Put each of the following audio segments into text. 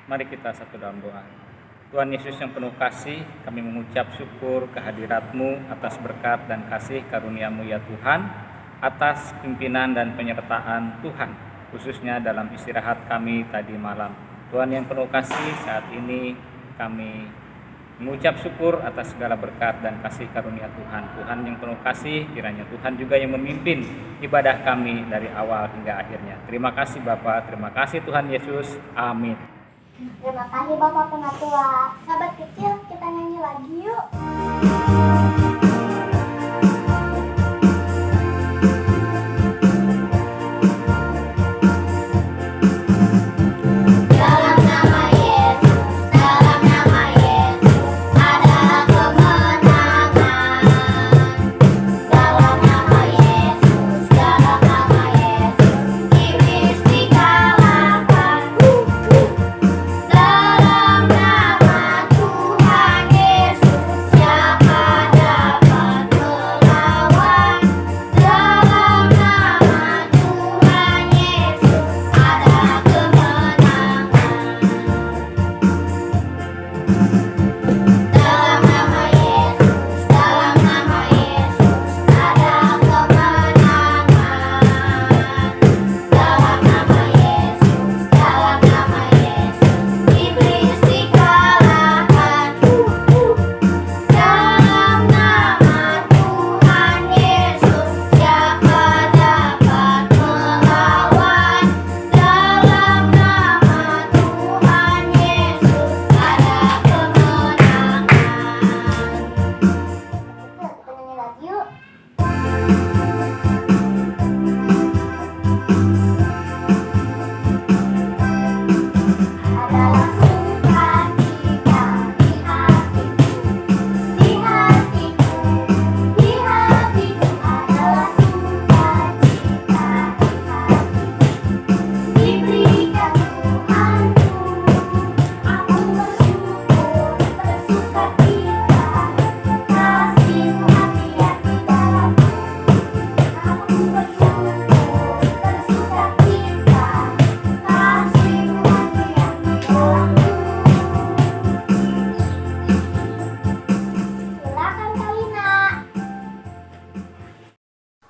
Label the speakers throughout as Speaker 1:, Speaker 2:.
Speaker 1: Mari kita satu dalam doa. Tuhan Yesus yang penuh kasih, kami mengucap syukur kehadirat-Mu atas berkat dan kasih karunia-Mu ya Tuhan, atas pimpinan dan penyertaan Tuhan, khususnya dalam istirahat kami tadi malam. Tuhan yang penuh kasih, saat ini kami mengucap syukur atas segala berkat dan kasih karunia Tuhan. Tuhan yang penuh kasih, kiranya Tuhan juga yang memimpin ibadah kami dari awal hingga akhirnya. Terima kasih Bapa, terima kasih Tuhan Yesus. Amin.
Speaker 2: Terima kasih Bapak Penatua. Sahabat kecil, kita nyanyi lagi yuk.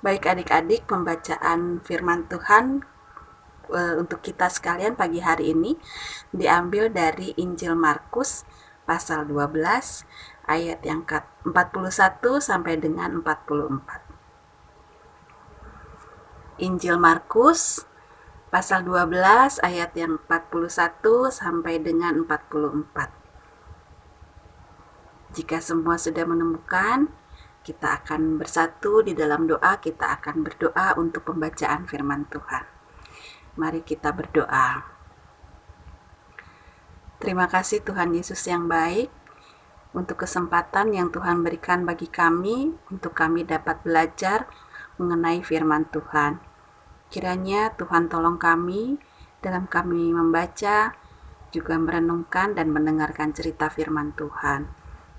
Speaker 3: Baik adik-adik, pembacaan firman Tuhan untuk kita sekalian pagi hari ini diambil dari Injil Markus pasal 12 ayat yang ke-41 sampai dengan 44. Injil Markus pasal 12 ayat yang 41 sampai dengan 44. Jika semua sudah menemukan, kita akan bersatu di dalam doa. Kita akan berdoa untuk pembacaan firman Tuhan. Mari kita berdoa. Terima kasih Tuhan Yesus yang baik untuk kesempatan yang Tuhan berikan bagi kami untuk kami dapat belajar mengenai firman Tuhan. Kiranya Tuhan tolong kami dalam kami membaca, juga merenungkan dan mendengarkan cerita firman Tuhan.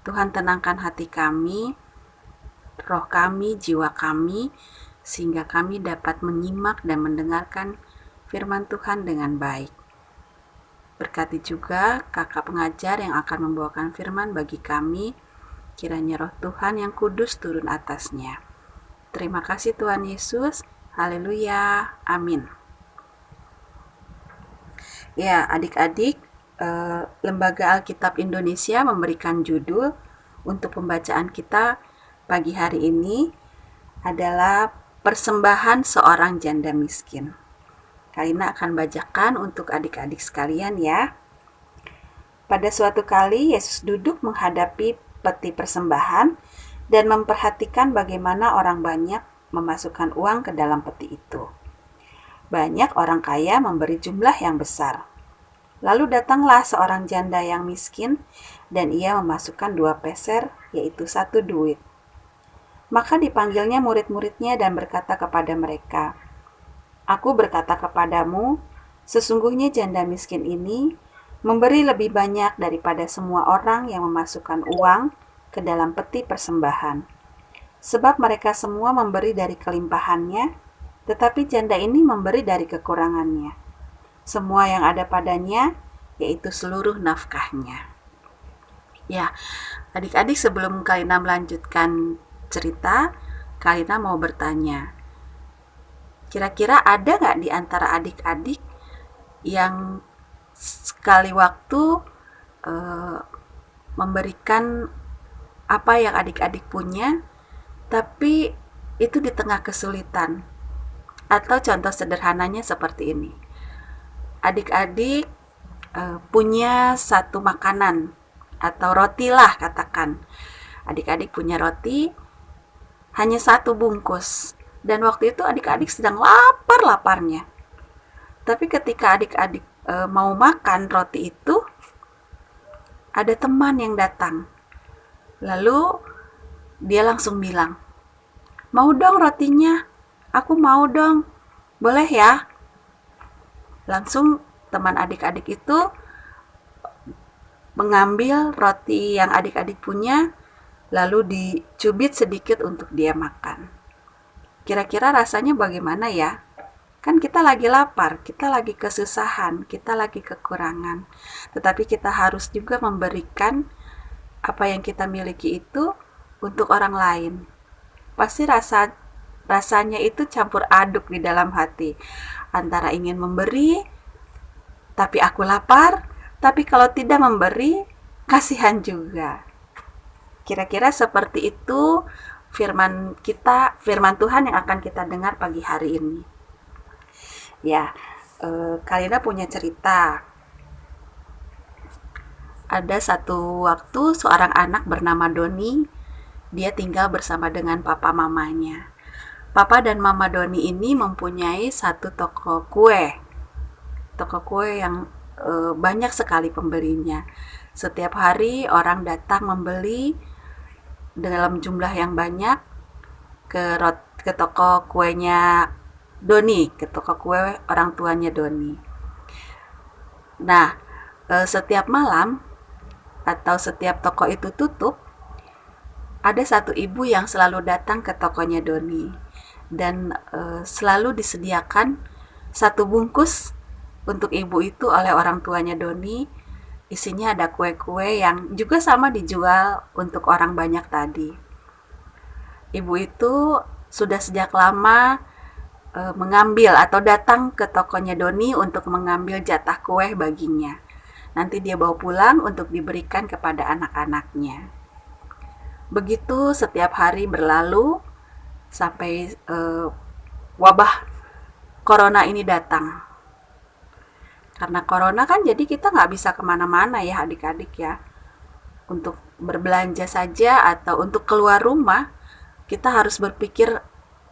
Speaker 3: Tuhan tenangkan hati kami, roh kami, jiwa kami, sehingga kami dapat menyimak dan mendengarkan firman Tuhan dengan baik. Berkati juga kakak pengajar yang akan membawakan firman bagi kami, kiranya roh Tuhan yang kudus turun atasnya. Terima kasih Tuhan Yesus, haleluya, amin. Ya, adik-adik, Lembaga Alkitab Indonesia memberikan judul untuk pembacaan kita pagi hari ini adalah persembahan seorang janda miskin. Karina akan bacakan untuk adik-adik sekalian ya. Pada suatu kali Yesus duduk menghadapi peti persembahan dan memperhatikan bagaimana orang banyak memasukkan uang ke dalam peti itu. Banyak orang kaya memberi jumlah yang besar. Lalu datanglah seorang janda yang miskin dan ia memasukkan 2 peser, yaitu 1 duit. Maka dipanggilnya murid-muridnya dan berkata kepada mereka, "Aku berkata kepadamu, sesungguhnya janda miskin ini memberi lebih banyak daripada semua orang yang memasukkan uang ke dalam peti persembahan. Sebab mereka semua memberi dari kelimpahannya, tetapi janda ini memberi dari kekurangannya. Semua yang ada padanya yaitu seluruh nafkahnya. Ya, adik-adik, sebelum Kalina melanjutkan cerita, Kalina mau bertanya, kira-kira ada nggak di antara adik-adik yang sekali waktu memberikan apa yang adik-adik punya, tapi itu di tengah kesulitan? Atau contoh sederhananya seperti ini, adik-adik punya satu makanan atau roti lah, katakan adik-adik punya roti hanya satu bungkus, dan waktu itu adik-adik sedang lapar-laparnya. Tapi ketika adik-adik mau makan roti itu, ada teman yang datang, lalu dia langsung bilang, mau dong rotinya, aku mau dong, boleh ya? Langsung teman adik-adik itu mengambil roti yang adik-adik punya, lalu dicubit sedikit untuk dia makan. Kira-kira rasanya bagaimana ya? Kan kita lagi lapar, kita lagi kesusahan, kita lagi kekurangan. Tetapi kita harus juga memberikan apa yang kita miliki itu untuk orang lain. Pasti rasanya itu campur aduk di dalam hati. Antara ingin memberi, tapi aku lapar, tapi kalau tidak memberi, kasihan juga. Kira-kira seperti itu firman Tuhan yang akan kita dengar pagi hari ini. Ya, Kalina punya cerita. Ada satu waktu seorang anak bernama Doni, dia tinggal bersama dengan papa mamanya. Papa dan mama Doni ini mempunyai satu toko kue. Toko kue yang banyak sekali pembelinya. Setiap hari orang datang membeli dalam jumlah yang banyak ke toko kuenya Doni, ke toko kue orang tuanya Doni. Nah, setiap malam atau setiap toko itu tutup, ada satu ibu yang selalu datang ke tokonya Doni, dan selalu disediakan satu bungkus untuk ibu itu oleh orang tuanya Doni. Isinya ada kue-kue yang juga sama dijual untuk orang banyak tadi. Ibu itu sudah sejak lama mengambil atau datang ke tokonya Doni untuk mengambil jatah kue baginya. Nanti dia bawa pulang untuk diberikan kepada anak-anaknya. Begitu setiap hari berlalu sampai wabah corona ini datang. Karena corona kan jadi kita nggak bisa kemana-mana ya adik-adik ya. Untuk berbelanja saja atau untuk keluar rumah, kita harus berpikir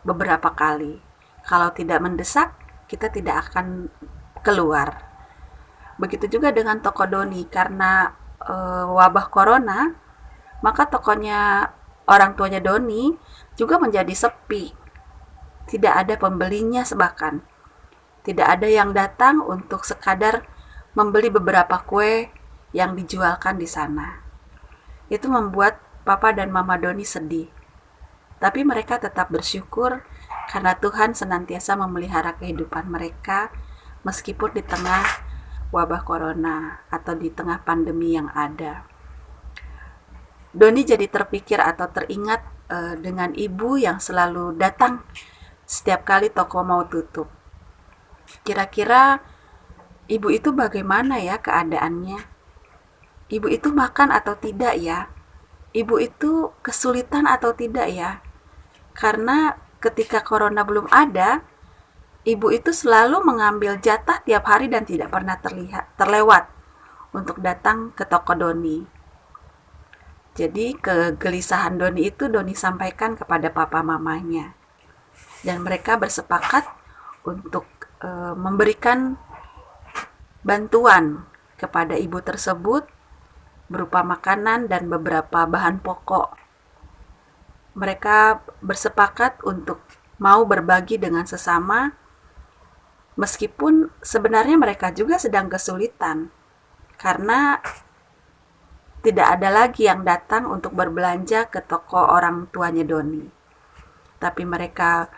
Speaker 3: beberapa kali. Kalau tidak mendesak, kita tidak akan keluar. Begitu juga dengan toko Doni, karena wabah corona, maka tokonya orang tuanya Doni juga menjadi sepi. Tidak ada pembelinya bahkan. Tidak ada yang datang untuk sekadar membeli beberapa kue yang dijualkan di sana. Itu membuat papa dan mama Doni sedih. Tapi mereka tetap bersyukur karena Tuhan senantiasa memelihara kehidupan mereka meskipun di tengah wabah corona atau di tengah pandemi yang ada. Doni jadi terpikir atau teringat dengan ibu yang selalu datang setiap kali toko mau tutup. Kira-kira ibu itu bagaimana ya keadaannya? Ibu itu makan atau tidak ya? Ibu itu kesulitan atau tidak ya? Karena ketika corona belum ada, ibu itu selalu mengambil jatah tiap hari dan tidak pernah terlewat untuk datang ke toko Doni. Jadi kegelisahan Doni itu Doni sampaikan kepada papa mamanya. Dan mereka bersepakat untuk memberikan bantuan kepada ibu tersebut berupa makanan dan beberapa bahan pokok. Mereka bersepakat untuk mau berbagi dengan sesama, meskipun sebenarnya mereka juga sedang kesulitan, karena tidak ada lagi yang datang untuk berbelanja ke toko orang tuanya Doni. Tapi mereka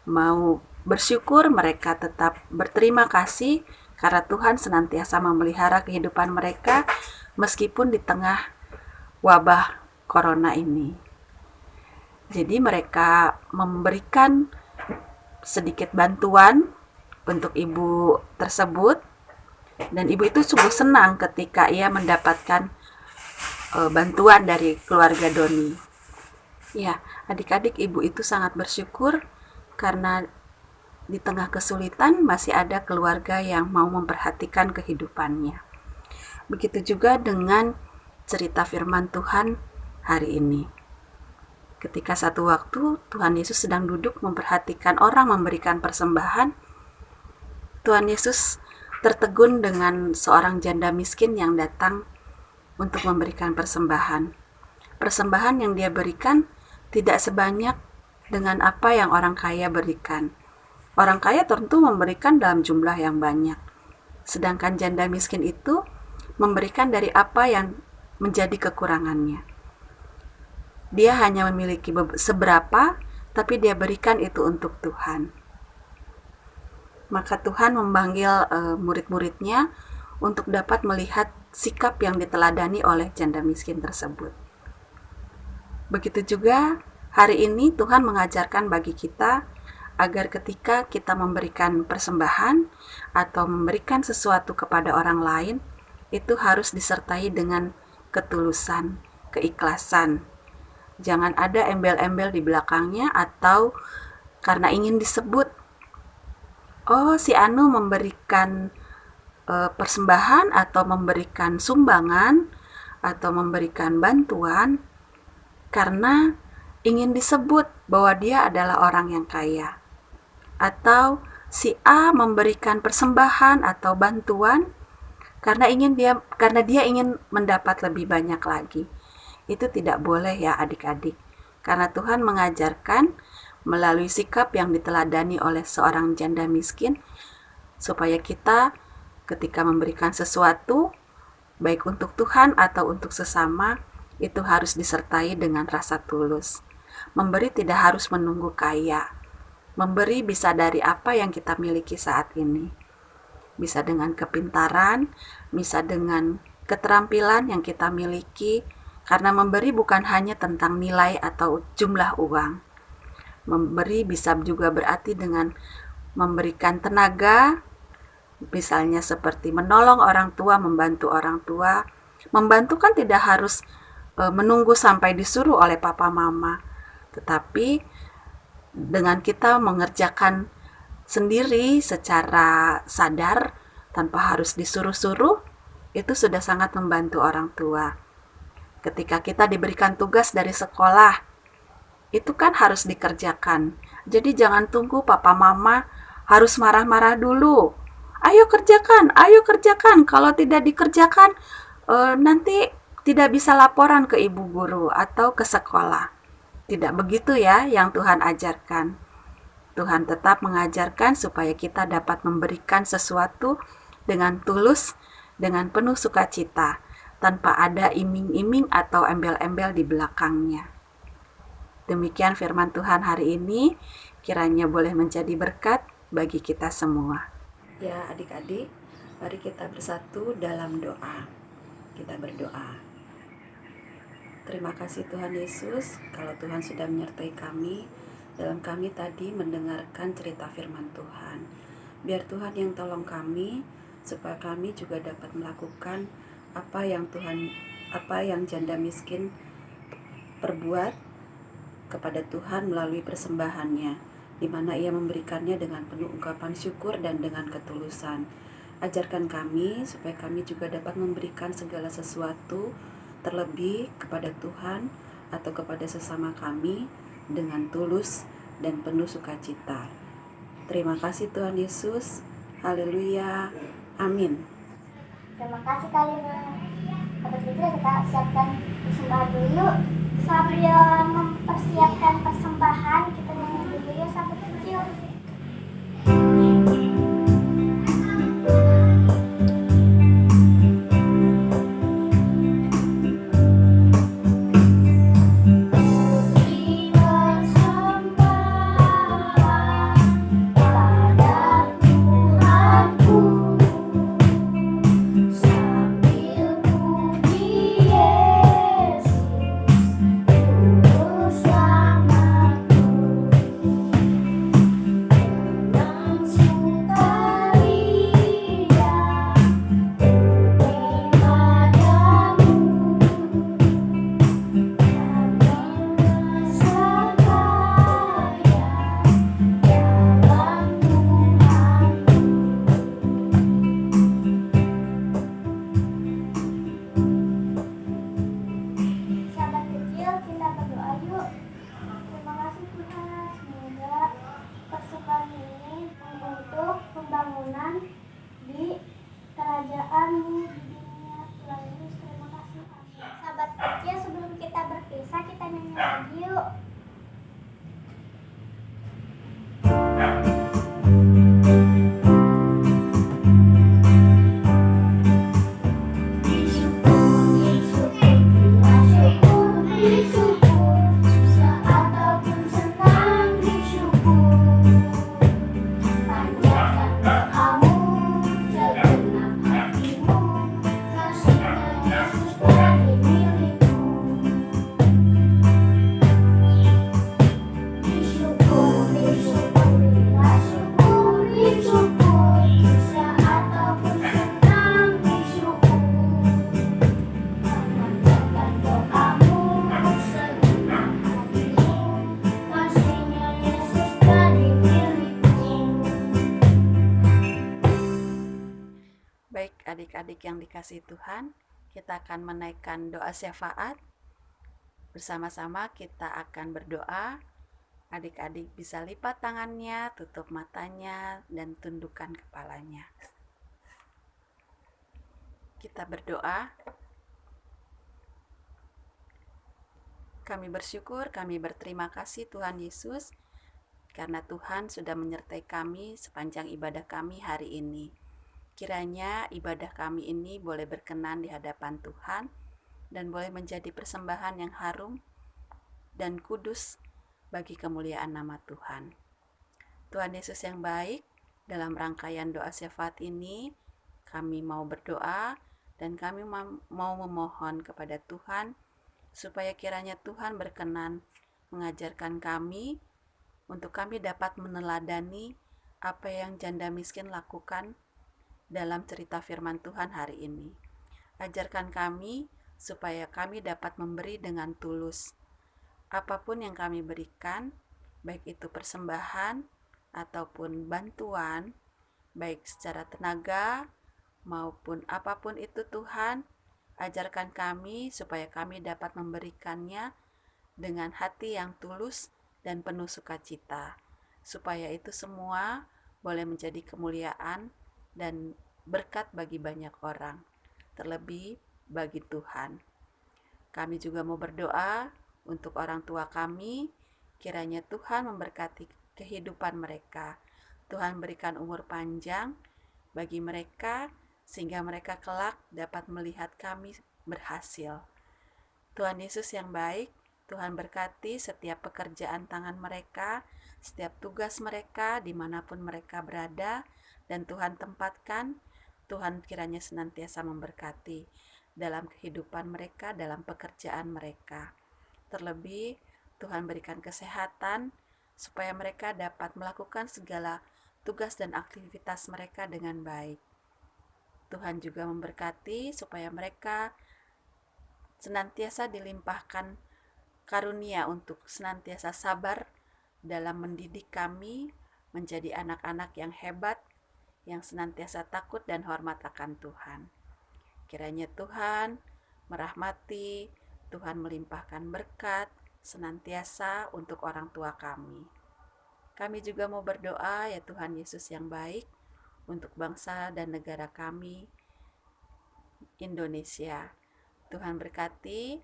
Speaker 3: mau bersyukur, mereka tetap berterima kasih karena Tuhan senantiasa memelihara kehidupan mereka meskipun di tengah wabah corona ini. Jadi mereka memberikan sedikit bantuan untuk ibu tersebut, dan ibu itu sungguh senang ketika ia mendapatkan bantuan dari keluarga Doni. Ya, adik-adik, ibu itu sangat bersyukur karena di tengah kesulitan masih ada keluarga yang mau memperhatikan kehidupannya. Begitu juga dengan cerita firman Tuhan hari ini. Ketika satu waktu Tuhan Yesus sedang duduk memperhatikan orang memberikan persembahan, Tuhan Yesus tertegun dengan seorang janda miskin yang datang untuk memberikan persembahan. Persembahan yang dia berikan tidak sebanyak dengan apa yang orang kaya berikan. Orang kaya tentu memberikan dalam jumlah yang banyak. Sedangkan janda miskin itu memberikan dari apa yang menjadi kekurangannya. Dia hanya memiliki seberapa, tapi dia berikan itu untuk Tuhan. Maka Tuhan memanggil murid-muridnya untuk dapat melihat sikap yang diteladani oleh janda miskin tersebut. Begitu juga hari ini Tuhan mengajarkan bagi kita agar ketika kita memberikan persembahan atau memberikan sesuatu kepada orang lain, itu harus disertai dengan ketulusan, keikhlasan. Jangan ada embel-embel di belakangnya atau karena ingin disebut, oh si Anu memberikan persembahan atau memberikan sumbangan atau memberikan bantuan karena ingin disebut bahwa dia adalah orang yang kaya. Atau si A memberikan persembahan atau bantuan karena dia ingin mendapat lebih banyak lagi. Itu tidak boleh ya adik-adik. Karena Tuhan mengajarkan melalui sikap yang diteladani oleh seorang janda miskin supaya kita ketika memberikan sesuatu baik untuk Tuhan atau untuk sesama itu harus disertai dengan rasa tulus. Memberi tidak harus menunggu kaya. Memberi bisa dari apa yang kita miliki saat ini. Bisa dengan kepintaran, bisa dengan keterampilan yang kita miliki, karena memberi bukan hanya tentang nilai atau jumlah uang. Memberi bisa juga berarti dengan memberikan tenaga, misalnya seperti menolong orang tua, membantu orang tua. Membantu kan tidak harus menunggu sampai disuruh oleh papa mama, tetapi dengan kita mengerjakan sendiri secara sadar tanpa harus disuruh-suruh, itu sudah sangat membantu orang tua. Ketika kita diberikan tugas dari sekolah, itu kan harus dikerjakan. Jadi jangan tunggu papa mama harus marah-marah dulu. Ayo kerjakan. Kalau tidak dikerjakan, nanti tidak bisa laporan ke ibu guru atau ke sekolah. Tidak begitu ya yang Tuhan ajarkan. Tuhan tetap mengajarkan supaya kita dapat memberikan sesuatu dengan tulus, dengan penuh sukacita, tanpa ada iming-iming atau embel-embel di belakangnya. Demikian firman Tuhan hari ini, kiranya boleh menjadi berkat bagi kita semua. Ya adik-adik, mari kita bersatu dalam doa. Kita berdoa. Terima kasih Tuhan Yesus, kalau Tuhan sudah menyertai kami dalam kami tadi mendengarkan cerita firman Tuhan. Biar Tuhan yang tolong kami, supaya kami juga dapat melakukan apa yang janda miskin perbuat kepada Tuhan melalui persembahannya, di mana ia memberikannya dengan penuh ungkapan syukur dan dengan ketulusan. Ajarkan kami supaya kami juga dapat memberikan segala sesuatu terlebih kepada Tuhan atau kepada sesama kami dengan tulus dan penuh sukacita. Terima kasih Tuhan Yesus. Haleluya. Amin.
Speaker 2: Terima kasih Kak Lina. Sahabat kecil, kita siapkan persembahan dulu yuk. Sambil mempersiapkan persembahan, kita nyanyi dulu ya sahabat kecil. kerjaanmu di dunia. Tuhan Yesus, terima kasih. Amin. Sahabat kecil, sebelum kita berpisah, kita nyanyi lagi yuk.
Speaker 3: Baik adik-adik yang dikasihi Tuhan, kita akan menaikkan doa syafaat. Bersama-sama kita akan berdoa. Adik-adik bisa lipat tangannya, tutup matanya, dan tundukkan kepalanya. Kita berdoa. Kami bersyukur, kami berterima kasih Tuhan Yesus, karena Tuhan sudah menyertai kami sepanjang ibadah kami hari ini. Kiranya ibadah kami ini boleh berkenan di hadapan Tuhan dan boleh menjadi persembahan yang harum dan kudus bagi kemuliaan nama Tuhan. Tuhan Yesus yang baik, dalam rangkaian doa syafaat ini kami mau berdoa dan kami mau memohon kepada Tuhan supaya kiranya Tuhan berkenan mengajarkan kami untuk kami dapat meneladani apa yang janda miskin lakukan dalam cerita firman Tuhan hari ini. Ajarkan kami supaya kami dapat memberi dengan tulus. Apapun yang kami berikan, baik itu persembahan ataupun bantuan, baik secara tenaga maupun apapun itu Tuhan, ajarkan kami supaya kami dapat memberikannya dengan hati yang tulus dan penuh sukacita, supaya itu semua boleh menjadi kemuliaan dan berkat bagi banyak orang, terlebih bagi Tuhan. Kami juga mau berdoa untuk orang tua kami, kiranya Tuhan memberkati kehidupan mereka. Tuhan berikan umur panjang bagi mereka, sehingga mereka kelak dapat melihat kami berhasil. Tuhan Yesus yang baik, Tuhan berkati setiap pekerjaan tangan mereka, setiap tugas mereka dimanapun mereka berada, dan Tuhan tempatkan, Tuhan kiranya senantiasa memberkati dalam kehidupan mereka, dalam pekerjaan mereka. Terlebih, Tuhan berikan kesehatan, supaya mereka dapat melakukan segala tugas dan aktivitas mereka dengan baik. Tuhan juga memberkati supaya mereka senantiasa dilimpahkan karunia untuk senantiasa sabar dalam mendidik kami menjadi anak-anak yang hebat, yang senantiasa takut dan hormat akan Tuhan. Kiranya Tuhan merahmati, Tuhan melimpahkan berkat senantiasa untuk orang tua kami. Kami juga mau berdoa, ya Tuhan Yesus yang baik, untuk bangsa dan negara kami, Indonesia. Tuhan berkati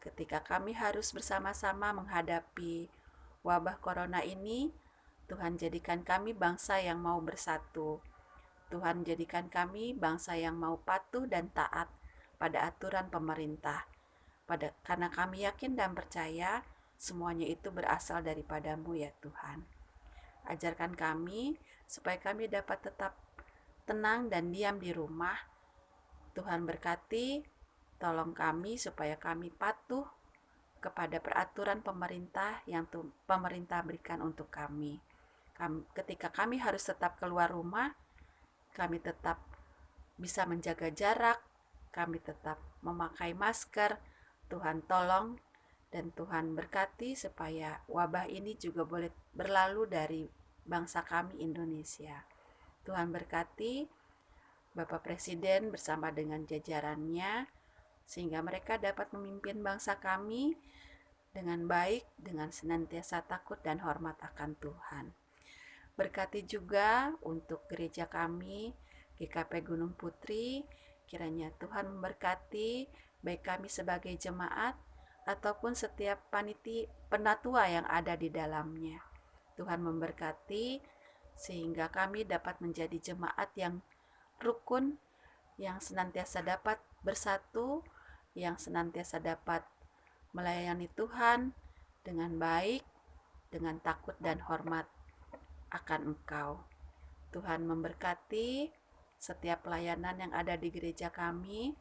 Speaker 3: ketika kami harus bersama-sama menghadapi wabah corona ini. Tuhan jadikan kami bangsa yang mau bersatu. Tuhan jadikan kami bangsa yang mau patuh dan taat pada aturan pemerintah. Karena kami yakin dan percaya semuanya itu berasal daripada-Mu ya Tuhan. Ajarkan kami supaya kami dapat tetap tenang dan diam di rumah. Tuhan berkati, tolong kami supaya kami patuh kepada peraturan pemerintah yang pemerintah berikan untuk kami. Ketika kami harus tetap keluar rumah, kami tetap bisa menjaga jarak, kami tetap memakai masker. Tuhan tolong dan Tuhan berkati supaya wabah ini juga boleh berlalu dari bangsa kami Indonesia. Tuhan berkati Bapak Presiden bersama dengan jajarannya, sehingga mereka dapat memimpin bangsa kami dengan baik, dengan senantiasa takut dan hormat akan Tuhan. Berkati juga untuk gereja kami, GKP Gunung Putri, Kiranya Tuhan memberkati baik kami sebagai jemaat ataupun setiap penatua yang ada di dalamnya. Tuhan memberkati sehingga kami dapat menjadi jemaat yang rukun, yang senantiasa dapat bersatu, yang senantiasa dapat melayani Tuhan dengan baik, dengan takut dan hormat akan Engkau. Tuhan memberkati setiap pelayanan yang ada di gereja kami,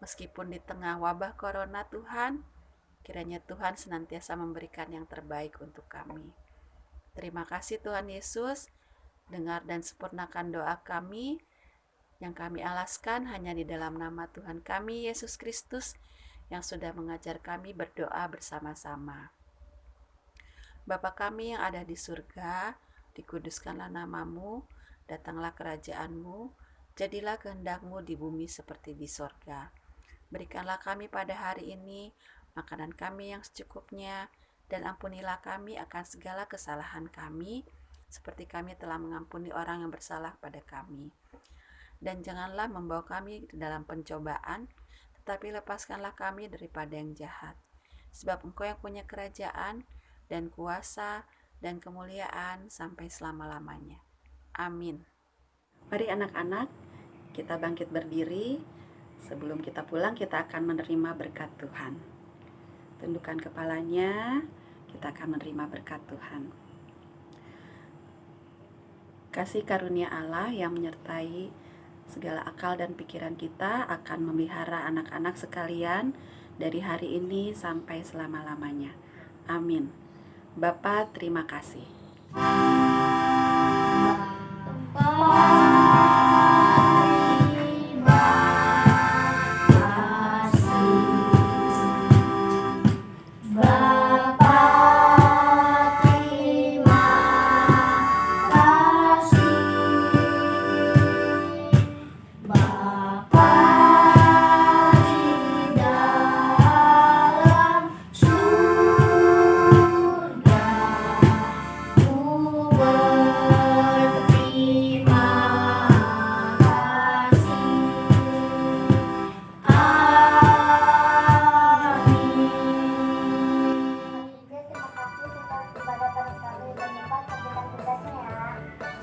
Speaker 3: meskipun di tengah wabah corona Tuhan, kiranya Tuhan senantiasa memberikan yang terbaik untuk kami. Terima kasih Tuhan Yesus, dengar dan sempurnakan doa kami, yang kami alaskan hanya di dalam nama Tuhan kami, Yesus Kristus, yang sudah mengajar kami berdoa bersama-sama. Bapa kami yang ada di surga, dikuduskanlah namamu, datanglah kerajaan-Mu, jadilah kehendak-Mu di bumi seperti di surga. Berikanlah kami pada hari ini makanan kami yang secukupnya, dan ampunilah kami akan segala kesalahan kami, seperti kami telah mengampuni orang yang bersalah pada kami. Dan janganlah membawa kami ke dalam pencobaan, tetapi lepaskanlah kami daripada yang jahat. Sebab Engkau yang punya kerajaan, dan kuasa, dan kemuliaan sampai selama-lamanya. Amin. Mari anak-anak, kita bangkit berdiri. Sebelum kita pulang, kita akan menerima berkat Tuhan. Tundukkan kepalanya, kita akan menerima berkat Tuhan. Kasih karunia Allah yang menyertai segala akal dan pikiran kita akan memelihara anak-anak sekalian dari hari ini sampai selama-lamanya. Amin. Bapa, terima kasih.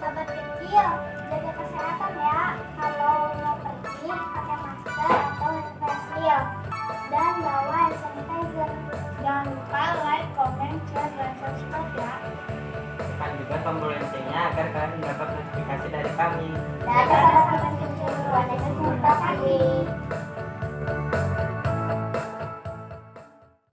Speaker 2: Sobat kecil, jaga kesehatan ya. Kalau mau pergi, pakai masker atau hand face shield. Dan bawa hand sanitizer. Jangan lupa like, comment, share, dan subscribe ya.
Speaker 4: Tekan juga tombol loncengnya agar kalian mendapat notifikasi dari kami.